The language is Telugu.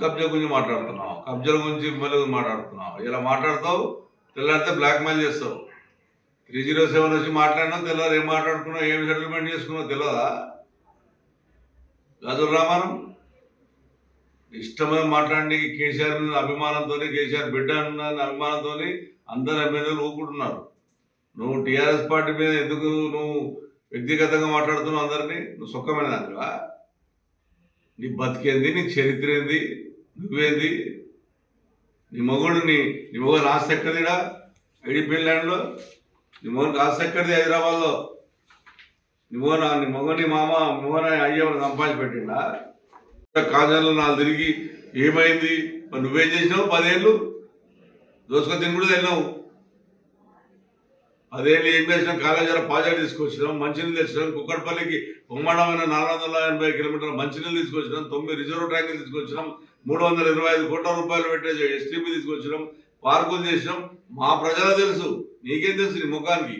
కబ్జా గురించి మాట్లాడుతున్నావు, కబ్జాల గురించి మళ్ళీ మాట్లాడుతున్నావు. ఇలా మాట్లాడతావు, తెల్లారితే బ్లాక్మెయిల్ చేస్తావు. 307 వచ్చి మాట్లాడినావు, తెల్లారు ఏం మాట్లాడుకున్నావు, ఏం సెటిల్మెంట్ చేసుకున్నావు తెలియదా? గాజుల రామారం ఇష్టమైన మాట్లాడి కేసీఆర్ మీద అభిమానంతో, కేసీఆర్ బిడ్డ ఉన్న అభిమానంతో అందరు ఎమ్మెల్యేలు ఊపుకుంటున్నారు. నువ్వు టీఆర్ఎస్ పార్టీ మీద ఎందుకు నువ్వు వ్యక్తిగతంగా మాట్లాడుతున్నావు? అందరినీ నువ్వు సుఖమైన దానివా? నీ బతికేంది, నీ చరిత్ర ఏంది, నువ్వేంది, నీ మొగుడు ఆస్తి ఎక్కడిదా? ఐడిపి ల్యాండ్లో నీ మొగుడికి ఆస్తి ఎక్కడిది? హైదరాబాద్లో నీ మొగని మామ మొగన అయ్యేవాడు సంపాదించి పెట్టిండా? కాజాల్లో 4 తిరిగి ఏమైంది? మరి నువ్వేం చేసినావు? 10 ఏళ్ళు దోసుకొని తిని కూడా వెళ్ళినావు. 10 ఏళ్ళు ఏం చేసినాం? కాలేజీలో ప్రాజెక్ట్ తీసుకొచ్చినాం, మంచినీళ్ళు తెచ్చినాం, కుక్కడపల్లికి ఉమ్మడమైన 480 కిలోమీటర్ల మంచినీళ్ళు తీసుకొచ్చినాం, 9 రిజర్వ్ ట్యాంకులు తీసుకొచ్చినాం, 325 కోట్ల రూపాయలు పెట్టే ఎస్టీపీ తీసుకొచ్చినాం, పార్కులు చేసినాం. మా ప్రజలకు తెలుసు, నీకేం తెలుసు నీ ముఖానికి?